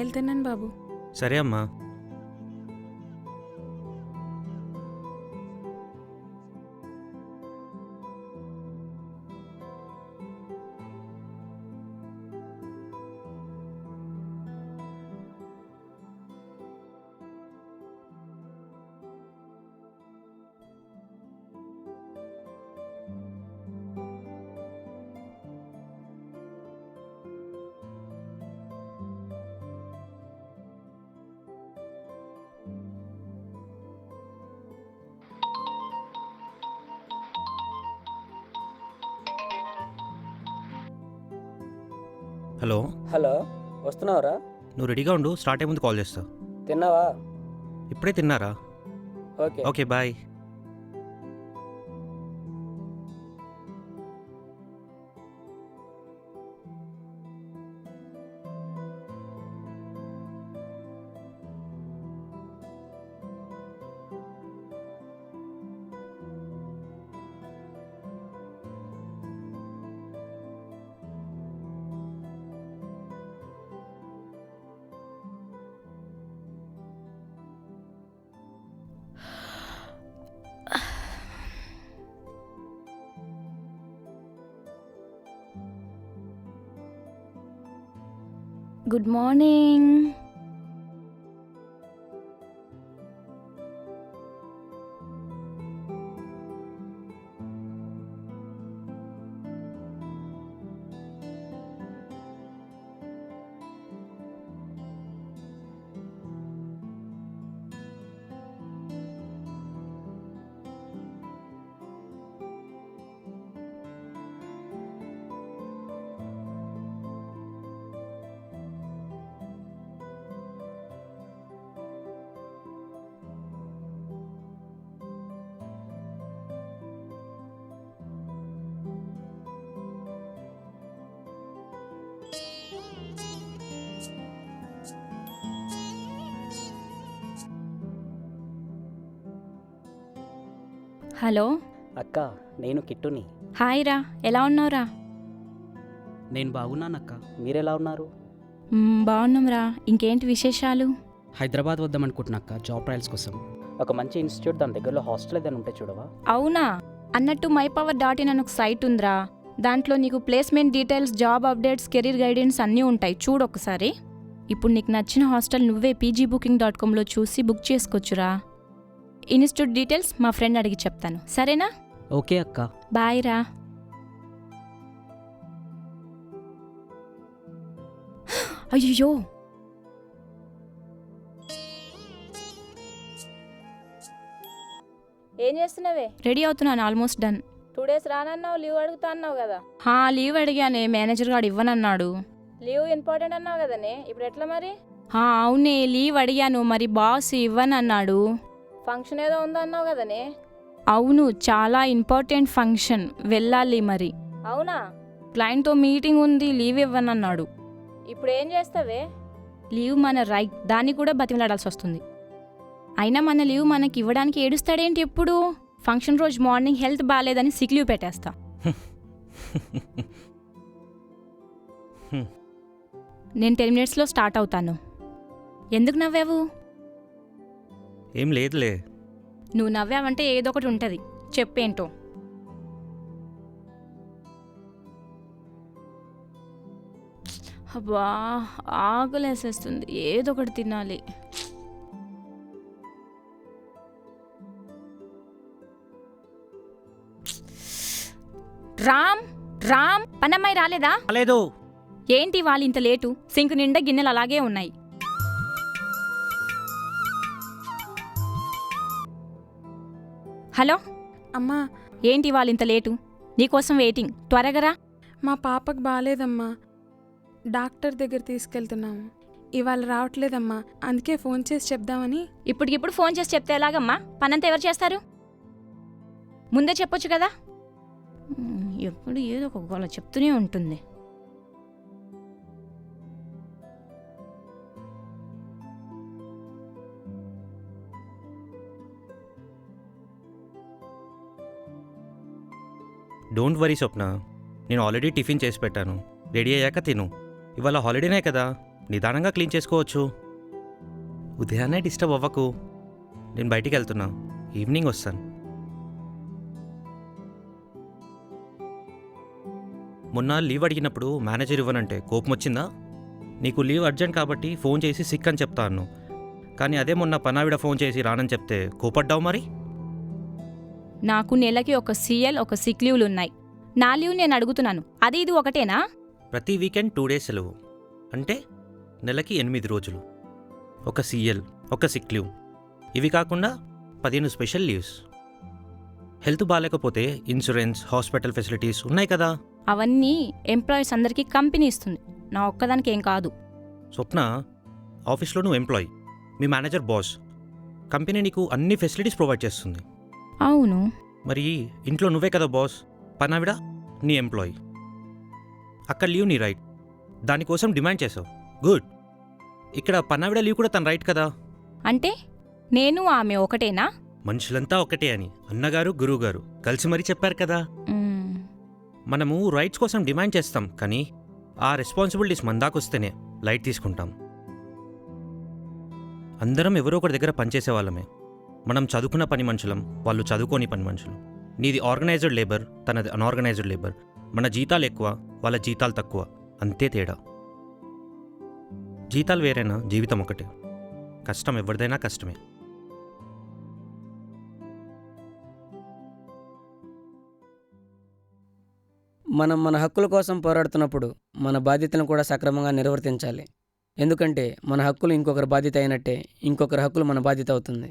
వెళ్తున్నాను బాబు. సరే అమ్మా. హలో హలో, వస్తున్నావరా? నువ్వు రెడీగా ఉండు, స్టార్ట్ అయ్యే ముందు కాల్ చేస్తా. తిన్నావా? ఇప్పుడే తిన్నారా? Okay. Okay bye. Good morning. Hello అక్క, నేను కిట్టుని. హాయ్ రా, ఎలా ఉన్నావురా? నేను బాగున్నానక్క. మీరెలా ఉన్నారు? బాగున్నాం రా. ఇంకేంటి విశేషాలు? హైదరాబాద్ వద్దామనుకుంటున్నాక్క, జాబ్ ట్రయల్స్ కోసం. ఒక మంచి ఇన్స్టిట్యూట్ దాని దగ్గరలో హాస్టల్ ఏదైనా ఉంటే చూడవా? అవునా? అన్నట్టు mypower.in అని ఒక సైట్ ఉందిరా. దాంట్లో నీకు placement details, job updates, career guidance అన్నీ ఉంటాయి. చూడు ఒకసారి. ఇప్పుడు నీకు నచ్చిన హాస్టల్ నువ్వే pgbooking.comలో చూసి బుక్ చేసుకోవచ్చురా. ఇన్స్టిట్యూట్ డీటెయిల్స్ మా ఫ్రెండ్ అడిగి చెప్తాను, సరేనా? ఓకే అక్క. బాయ్ రా. అయ్యో, ఏం చేస్తున్నావే? రెడీ అవుతున్నాను, ఆల్మోస్ట్ డన్. 2 days రానన్నావు, లీవ్ అడుగుతా అన్నావు కదా. లీవ్ అడిగానే, మేనేజర్ గారు ఇవ్వనన్నాడు. లీవ్ ఇంపార్టెంట్ అన్నావు కదనే, ఇప్పుడు ఎట్లా మరి? అవునే, లీవ్ అడిగాను, మరి బాస్ ఇవ్వనన్నాడు. ఫంక్షన్ ఏదో ఉందో అన్నావు కదనే. అవును, చాలా ఇంపార్టెంట్ ఫంక్షన్, వెళ్ళాలి మరి. అవునా? క్లయింట్తో మీటింగ్ ఉంది, లీవ్ ఇవ్వనన్నాడు. ఇప్పుడు ఏం చేస్తావే? లీవ్ మన రైట్, దాన్ని కూడా బతిమలాడాల్సి వస్తుంది. అయినా మన లీవ్ మనకి ఇవ్వడానికి ఏడుస్తాడేంటి ఎప్పుడు? ఫంక్షన్ రోజు మార్నింగ్ హెల్త్ బాగాలేదని సిక్ లీవ్ పెట్టేస్తా. నేను 10 minutesలో స్టార్ట్ అవుతాను. ఎందుకు నవ్వావు? ఏం లేదులే. నువ్వు నవ్వావంటే ఏదో ఒకటి ఉంటుంది, చెప్పేంటో. అబ్బా, ఆకలేసేస్తుంది, ఏదో ఒకటి తినాలి. రామ్ రామ్, పనమ్మాయి రాలేదా? లేదు. ఏంటి వాళ్ళు ఇంత లేటు? సింక్ నిండా గిన్నెలు అలాగే ఉన్నాయి. హలో అమ్మా, ఏంటి వాళ్ళు ఇంత లేటు? నీకోసం వెయిటింగ్, త్వరగా రా. మా పాపకు బాగాలేదమ్మా, డాక్టర్ దగ్గర తీసుకెళ్తున్నాము. ఇవాళ రావట్లేదమ్మా, అందుకే ఫోన్ చేసి చెప్దామని. ఇప్పటికిప్పుడు ఫోన్ చేసి చెప్తే ఎలాగమ్మా? పనంతా ఎవరు చేస్తారు? ముందే చెప్పొచ్చు కదా. ఎప్పుడు ఏదో ఒక గోల చెప్తూనే ఉంటుంది. డోంట్ వరీ స్వప్న, నేను ఆల్రెడీ టిఫిన్ చేసి పెట్టాను, రెడీ అయ్యాక తిను. ఇవాళ హాలిడేనే కదా, నిదానంగా క్లీన్ చేసుకోవచ్చు. ఉదయాన్నే డిస్టర్బ్ అవ్వకు. నేను బయటికి వెళ్తున్నా, ఈవినింగ్ వస్తాను. మొన్న లీవ్ అడిగినప్పుడు మేనేజర్ ఇవ్వనంటే కోపం వచ్చిందా? నీకు లీవ్ అర్జెంట్ కాబట్టి ఫోన్ చేసి సిక్ అని చెప్తాను. కానీ అదే మొన్న పనావిడ ఫోన్ చేసి రానని చెప్తే కోపడ్డావు మరి? నాకు నెలకి ఒక CL ఒక సిక్ లీవ్లు ఉన్నాయి. నా లీవ్ నేను అడుగుతున్నాను, అది ఇది ఒకటేనా? ప్రతి వీకెండ్ 2 డేస్ సెలవు అంటే నెలకి 8 రోజులు. ఒక CL ఒక సిక్ లీవ్, ఇవి కాకుండా 15 స్పెషల్ లీవ్స్. హెల్త్ బాగాలేకపోతే ఇన్సూరెన్స్, హాస్పిటల్ ఫెసిలిటీస్ ఉన్నాయి కదా. అవన్నీ ఎంప్లాయీస్ అందరికీ కంపెనీ ఇస్తుంది, నా ఒక్కదానికి ఏం కాదు. స్వప్న, ఆఫీస్లో నువ్వు ఎంప్లాయీ, మీ మేనేజర్ బాస్. కంపెనీ నీకు అన్ని ఫెసిలిటీస్ ప్రొవైడ్ చేస్తుంది. అవును, మరి ఇంట్లో నువ్వే కదా బాస్, పనావిడ నీ ఎంప్లాయీ. అక్కడ లీవ్ నీ రైట్, దానికోసం డిమాండ్ చేసావు. గుడ్. ఇక్కడ పనావిడ లీవ్ కూడా తన రైట్ కదా. అంటే నేను ఆమె ఒకటేనా? మనుషులంతా ఒకటే అని అన్నగారు గురువుగారు కలిసి మరీ చెప్పారు కదా. మ్మ్. మనము రైట్స్ కోసం డిమాండ్ చేస్తాం, కానీ ఆ రెస్పాన్సిబిలిటీస్ మందాకొస్తేనే లైట్ తీసుకుంటాం. అందరం ఎవరో ఒకరి దగ్గర పనిచేసే వాళ్ళమే. మనం చదువుకున్న పని మనుషులం, వాళ్ళు చదువుకోని పని మనుషులు. నీది ఆర్గనైజ్డ్ లేబర్, తనది అన్ఆర్గనైజ్డ్ లేబర్. మన జీతాలు ఎక్కువ, వాళ్ళ జీతాలు తక్కువ, అంతే తేడా. జీతాలు వేరైనా జీవితం ఒకటే. కష్టం ఎవరిదైనా కష్టమే. మనం మన హక్కుల కోసం పోరాడుతున్నప్పుడు మన బాధ్యతలను కూడా సక్రమంగా నిర్వర్తించాలి. ఎందుకంటే మన హక్కులు ఇంకొకరి బాధ్యత అయినట్టే ఇంకొకరి హక్కులు మన బాధ్యత అవుతుంది.